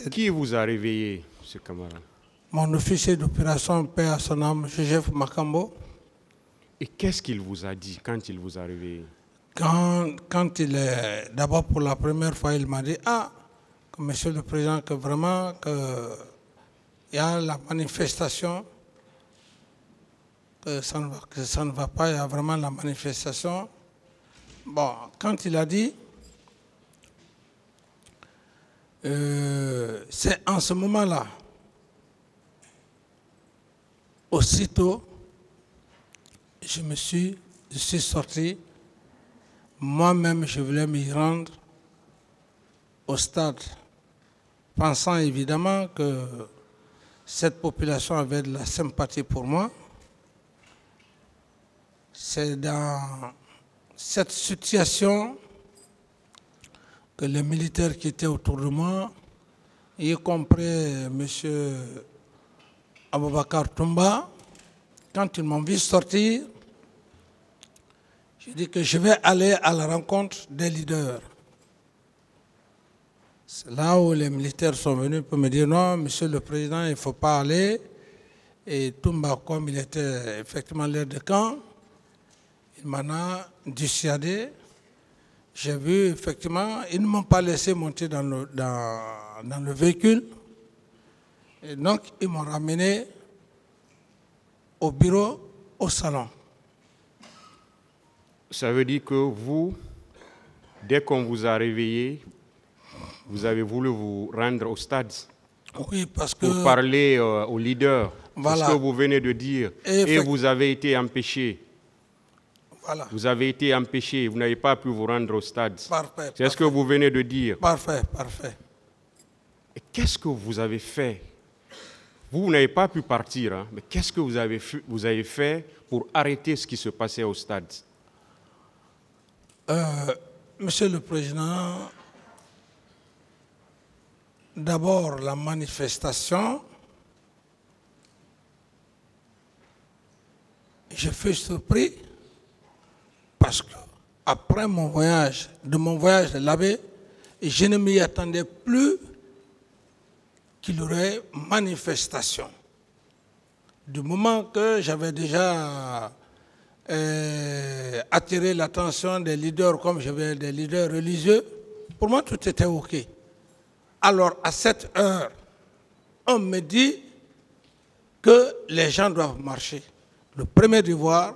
Qui vous a réveillé, M. Camara? Mon officier d'opération, paix à son âme, Joseph Makambo. Et qu'est-ce qu'il vous a dit quand il vous a réveillé? Quand il est, d'abord pour la première fois, il m'a dit, Monsieur le Président, que vraiment, il y a la manifestation, que ça ne va pas, il y a vraiment la manifestation. Bon, quand il a dit, c'est en ce moment-là, aussitôt, je suis sorti. Moi-même, je voulais m'y rendre au stade, pensant évidemment que cette population avait de la sympathie pour moi. C'est dans cette situation que les militaires qui étaient autour de moi, y compris M. Aboubakar Toumba, quand ils m'ont vu sortir, j'ai dit que je vais aller à la rencontre des leaders. C'est là où les militaires sont venus pour me dire non, Monsieur le Président, il ne faut pas aller. Et Toumba, comme il était effectivement l'aide de camp, il m'en a dissuadé. J'ai vu effectivement, ils ne m'ont pas laissé monter dans le véhicule. Et donc, ils m'ont ramené au bureau, au salon. Ça veut dire que vous, dès qu'on vous a réveillé, vous avez voulu vous rendre au stade. Oui, parce que... Pour parler au leader, voilà. C'est ce que vous venez de dire. Et vous avez été empêché. Voilà. Vous avez été empêché, vous n'avez pas pu vous rendre au stade. Parfait. C'est ce que vous venez de dire. Parfait, parfait. Et qu'est-ce que vous avez fait? Vous n'avez pas pu partir, hein, mais qu'est-ce que vous avez fait pour arrêter ce qui se passait au stade? Monsieur le Président, d'abord la manifestation, je fus surpris parce que après mon voyage de l'abbé, je ne m'y attendais plus qu'il y aurait manifestation. Du moment que j'avais déjà attirer l'attention des leaders, comme j'avais des leaders religieux, pour moi tout était OK. Alors à cette heure, on me dit que les gens doivent marcher. Le premier devoir,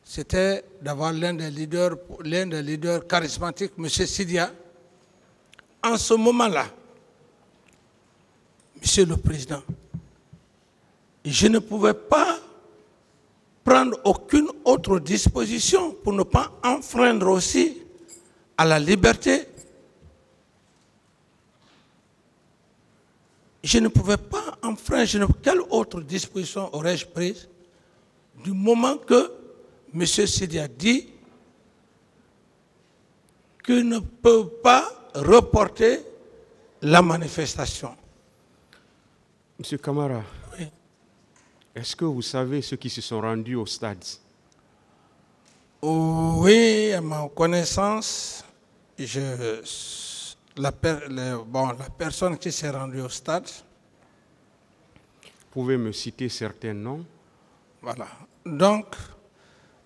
c'était d'avoir l'un des leaders charismatiques, M. Sidia. En ce moment-là, Monsieur le Président, je ne pouvais pas prendre aucune autre disposition pour ne pas enfreindre aussi à la liberté. Je ne pouvais pas enfreindre, quelle autre disposition aurais-je prise du moment que M. Sidi a dit qu'il ne peut pas reporter la manifestation. M. Camara, oui. Est-ce que vous savez ceux qui se sont rendus au stade? Oui, à ma connaissance, la personne qui s'est rendue au stade. Vous pouvez me citer certains noms? Voilà. Donc,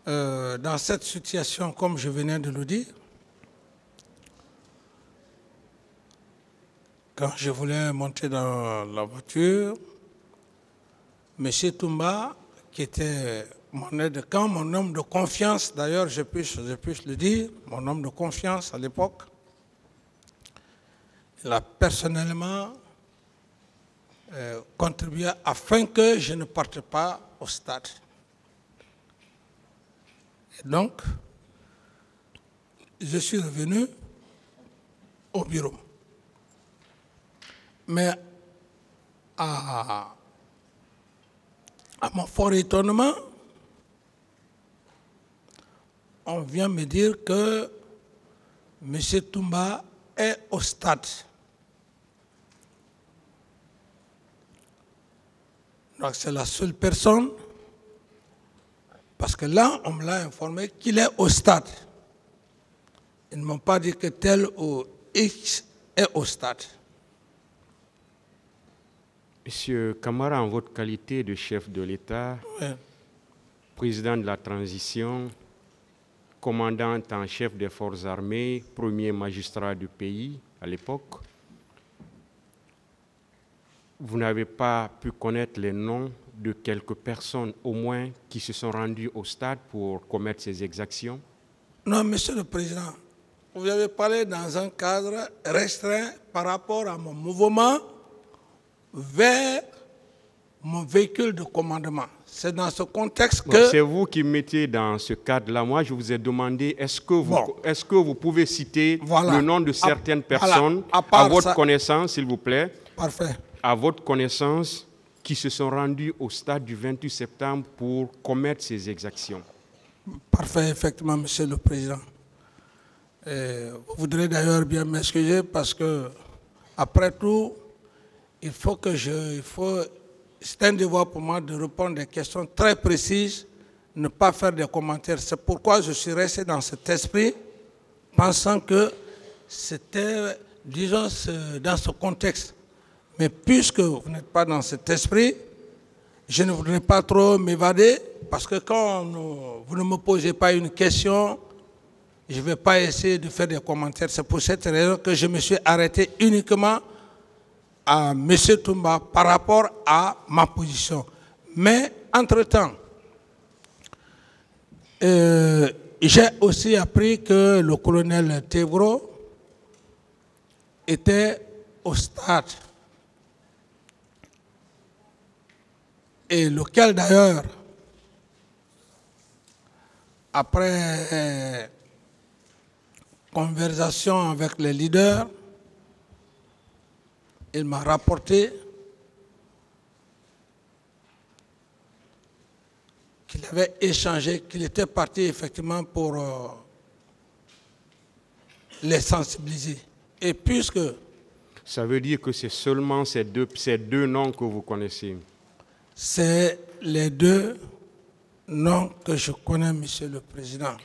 dans cette situation, comme je venais de le dire, quand je voulais monter dans la voiture, M. Toumba, qui était mon aide de camp, mon homme de confiance, d'ailleurs, je puisse le dire, mon homme de confiance à l'époque, il a personnellement contribué afin que je ne parte pas au stade. Et donc, je suis revenu au bureau. Mais à mon fort étonnement, on vient me dire que M. Toumba est au stade. Donc c'est la seule personne, parce que là, on me l'a informé qu'il est au stade. Ils ne m'ont pas dit que tel ou X est au stade. Monsieur Camara, en votre qualité de chef de l'État, président de la transition, commandant en chef des forces armées, premier magistrat du pays à l'époque, vous n'avez pas pu connaître les noms de quelques personnes au moins qui se sont rendues au stade pour commettre ces exactions? Non, Monsieur le Président, vous avez parlé dans un cadre restreint par rapport à mon mouvement vers mon véhicule de commandement. C'est dans ce contexte que... C'est vous qui mettez dans ce cadre-là. Moi, je vous ai demandé, est-ce que vous pouvez citer le nom de certaines personnes à votre connaissance, s'il vous plaît? Parfait. À votre connaissance, qui se sont rendus au stade du 28 septembre pour commettre ces exactions? Parfait, effectivement, Monsieur le Président. Vous voudrez d'ailleurs bien m'excuser parce que, après tout, c'est un devoir pour moi de répondre à des questions très précises, ne pas faire des commentaires. C'est pourquoi je suis resté dans cet esprit, pensant que c'était, disons, dans ce contexte. Mais puisque vous n'êtes pas dans cet esprit, je ne voudrais pas trop m'évader, parce que quand vous ne me posez pas une question, je ne vais pas essayer de faire des commentaires. C'est pour cette raison que je me suis arrêté uniquement à M. Toumba par rapport à ma position. Mais, entre-temps, j'ai aussi appris que le colonel Tevro était au stade, et lequel d'ailleurs, après conversation avec les leaders, il m'a rapporté qu'il avait échangé, qu'il était parti effectivement pour les sensibiliser. Et puisque... Ça veut dire que c'est seulement ces deux noms que vous connaissez? C'est les deux noms que je connais, Monsieur le Président.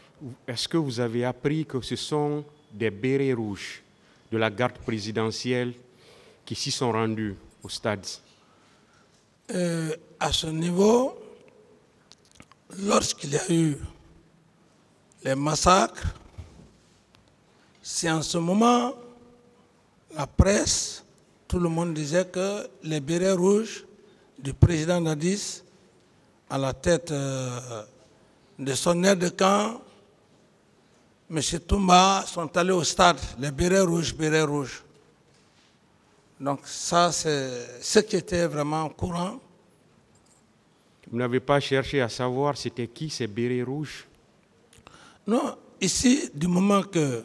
Est-ce que vous avez appris que ce sont des bérets rouges de la garde présidentielle qui s'y sont rendus au stade? À ce niveau, lorsqu'il y a eu les massacres, c'est en ce moment, la presse, tout le monde disait que les bérets rouges du président Dadis, à la tête de son aide de camp, M. Toumba, sont allés au stade, les bérets rouges. Donc ça, c'est ce qui était vraiment courant. Vous n'avez pas cherché à savoir c'était qui ces bérets rouges? Non, ici, du moment que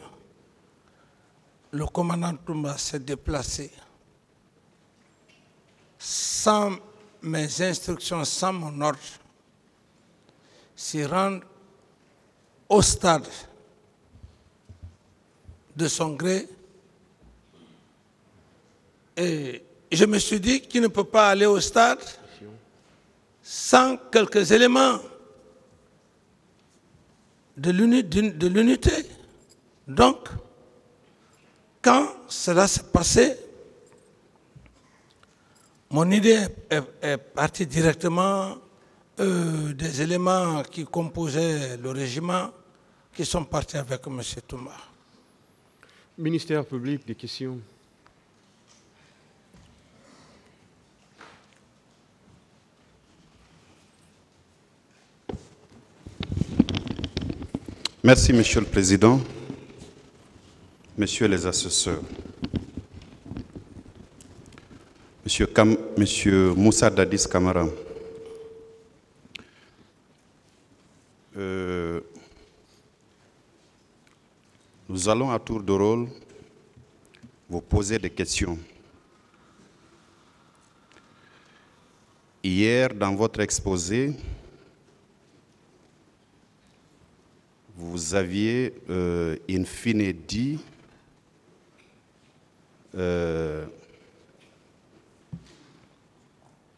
le commandant Toumba s'est déplacé, sans mes instructions, sans mon ordre, s'y rendre au stade de son gré, et je me suis dit qu'il ne peut pas aller au stade sans quelques éléments de l'unité. Donc, quand cela s'est passé, mon idée est partie directement des éléments qui composaient le régiment, qui sont partis avec M. Toumba. Ministère public, des questions. Merci, Monsieur le Président, Messieurs les assesseurs, Monsieur Moussa Dadis Camara, nous allons à tour de rôle vous poser des questions. Hier, dans votre exposé, vous aviez in fine dit que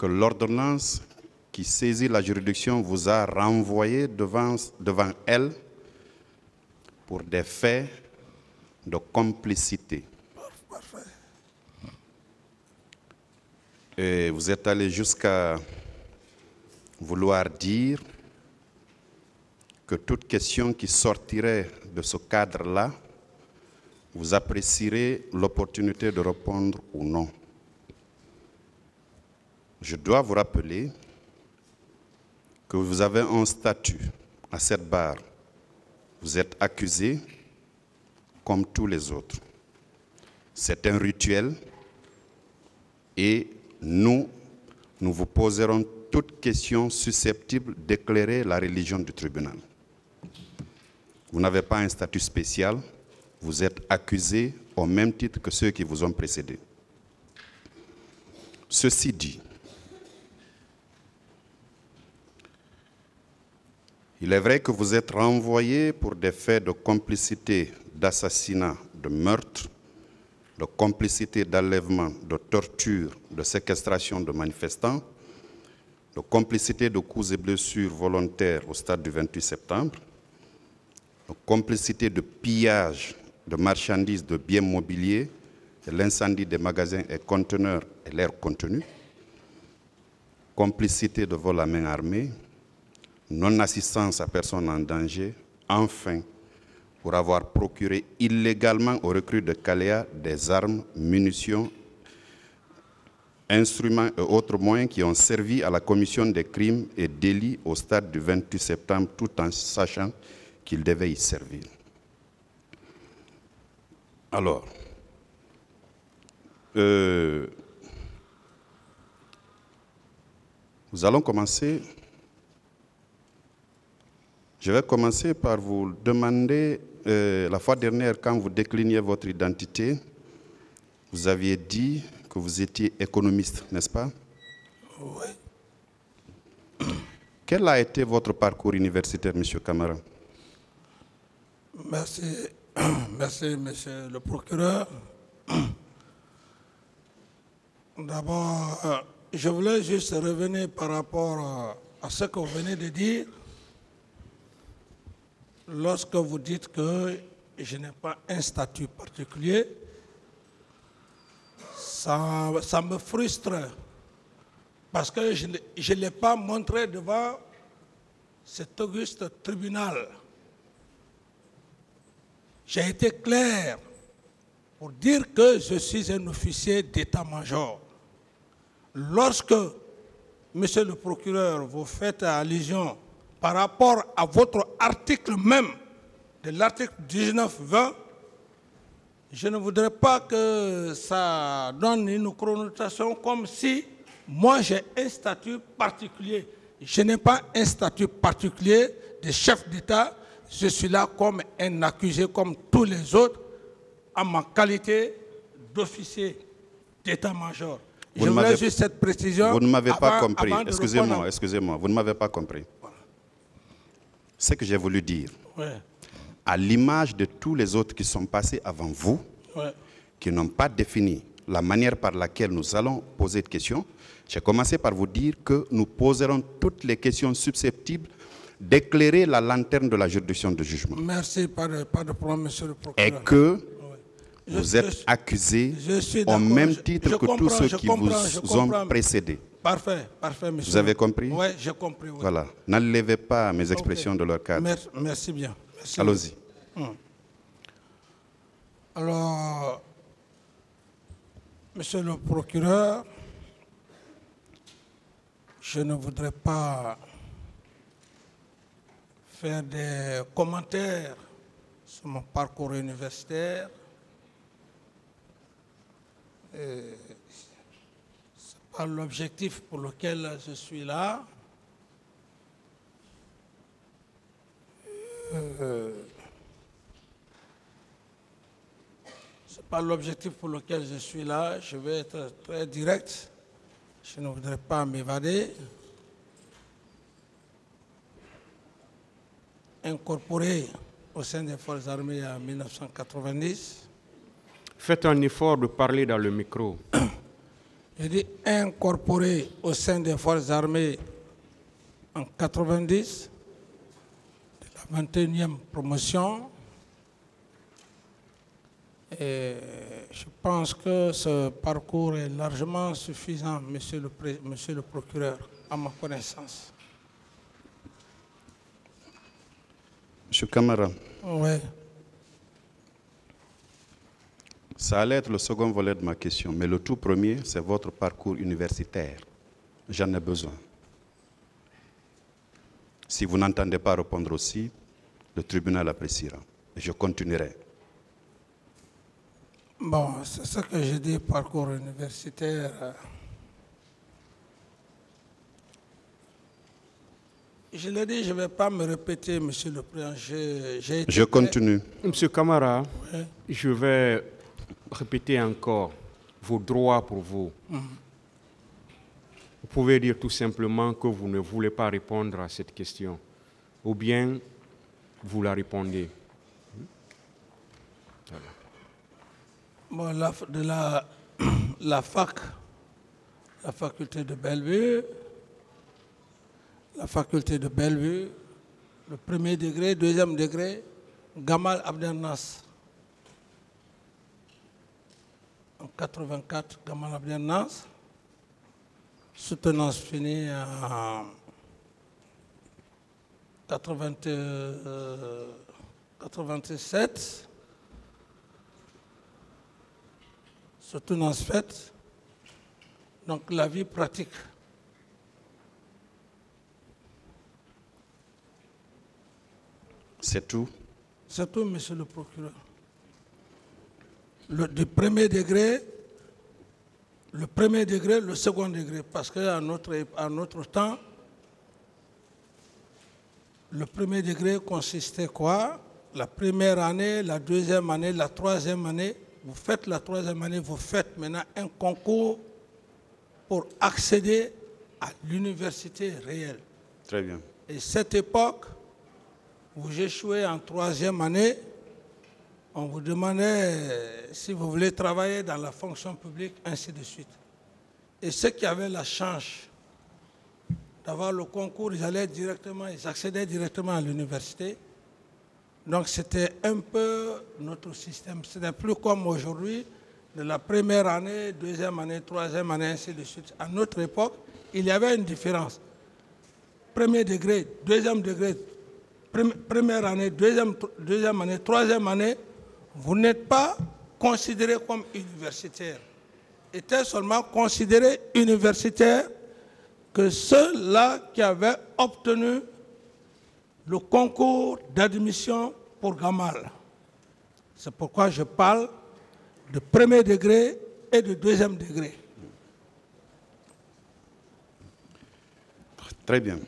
l'ordonnance qui saisit la juridiction vous a renvoyé devant elle pour des faits de complicité. Et vous êtes allé jusqu'à vouloir dire que toute question qui sortirait de ce cadre-là, vous apprécierez l'opportunité de répondre ou non. Je dois vous rappeler que vous avez un statut à cette barre. Vous êtes accusé comme tous les autres. C'est un rituel et nous vous poserons toute question susceptible d'éclairer la religion du tribunal. Vous n'avez pas un statut spécial, vous êtes accusé au même titre que ceux qui vous ont précédé. Ceci dit, il est vrai que vous êtes renvoyé pour des faits de complicité, d'assassinat, de meurtre, de complicité d'enlèvement, de torture, de séquestration de manifestants, de complicité de coups et blessures volontaires au stade du 28 septembre, de complicité de pillage de marchandises, de biens mobiliers, de l'incendie des magasins et conteneurs et leurs contenus, complicité de vol à main armée, non-assistance à personne en danger, enfin, pour avoir procuré illégalement aux recrues de Kalea des armes, munitions, instruments et autres moyens qui ont servi à la commission des crimes et délits au stade du 28 septembre, tout en sachant qu'ils devaient y servir. Alors, nous allons commencer. Je vais commencer par vous demander, la fois dernière, quand vous décliniez votre identité, vous aviez dit que vous étiez économiste, n'est-ce pas? Oui. Quel a été votre parcours universitaire, M. Camara? Merci, merci, monsieur le procureur. D'abord, je voulais juste revenir par rapport à ce que vous venez de dire. Lorsque vous dites que je n'ai pas un statut particulier, ça me frustre parce que je ne l'ai pas montré devant cet auguste tribunal. J'ai été clair pour dire que je suis un officier d'état-major. Lorsque, monsieur le procureur, vous faites allusion par rapport à votre article même, de l'article 19-20, je ne voudrais pas que ça donne une connotation comme si moi j'ai un statut particulier. Je n'ai pas un statut particulier de chef d'État. Je suis là comme un accusé, comme tous les autres, en ma qualité d'officier d'état-major. Je voulais juste cette précision. Vous ne m'avez pas compris. Excusez-moi, vous ne m'avez pas compris. Voilà. Ce que j'ai voulu dire, à l'image de tous les autres qui sont passés avant vous, qui n'ont pas défini la manière par laquelle nous allons poser des questions, j'ai commencé par vous dire que nous poserons toutes les questions susceptibles d'éclairer la lanterne de la juridiction de jugement. Merci, pas de problème, monsieur le procureur. Et que vous êtes accusé au même titre que tous ceux qui vous ont précédé. Parfait, parfait, monsieur. Vous avez compris? Oui, j'ai compris. Oui. Voilà. N'enlevez pas mes expressions de leur cadre. Merci bien. Allons-y. Alors, monsieur le procureur, je ne voudrais pas faire des commentaires sur mon parcours universitaire. Ce n'est pas l'objectif pour lequel je suis là. Ce n'est pas l'objectif pour lequel je suis là. Je vais être très direct. Je ne voudrais pas m'évader. Incorporé au sein des Forces armées en 1990. Faites un effort de parler dans le micro. Je dis incorporé au sein des Forces armées en 90, de la 21e promotion. Et je pense que ce parcours est largement suffisant, monsieur le procureur, à ma connaissance. Monsieur Camara. Oui. Ça allait être le second volet de ma question, mais le tout premier, c'est votre parcours universitaire. J'en ai besoin. Si vous n'entendez pas répondre aussi, le tribunal appréciera. Et je continuerai. Bon, c'est ce que j'ai dit, parcours universitaire. Je l'ai dit, je ne vais pas me répéter, monsieur le président. Je continue. Monsieur Camara, oui. Je vais répéter encore vos droits pour vous. Vous pouvez dire tout simplement que vous ne voulez pas répondre à cette question, ou bien vous la répondez. Voilà. Bon, la faculté de Bellevue, le premier degré, deuxième degré, Gamal Abdel Nasser. En 84, Gamal Abdel Nasser. Soutenance finie en 87. Soutenance faite. Donc la vie pratique. C'est tout? C'est tout, monsieur le procureur. Du premier degré, le premier degré, le second degré, parce qu'à notre temps, le premier degré consistait quoi? La première année, la deuxième année, la troisième année. Vous faites la troisième année, vous faites maintenant un concours pour accéder à l'université réelle. Très bien. Et cette époque, vous échouez en troisième année, on vous demandait si vous voulez travailler dans la fonction publique, ainsi de suite. Et ceux qui avaient la chance d'avoir le concours, ils accédaient directement à l'université. Donc c'était un peu notre système. Ce n'est plus comme aujourd'hui, de la première année, deuxième année, troisième année, ainsi de suite. À notre époque, il y avait une différence. Premier degré, deuxième degré, première année, deuxième année, troisième année, vous n'êtes pas considéré comme universitaire. Était seulement considéré universitaire que ceux-là qui avaient obtenu le concours d'admission pour Gamal. C'est pourquoi je parle de premier degré et de deuxième degré. Très bien.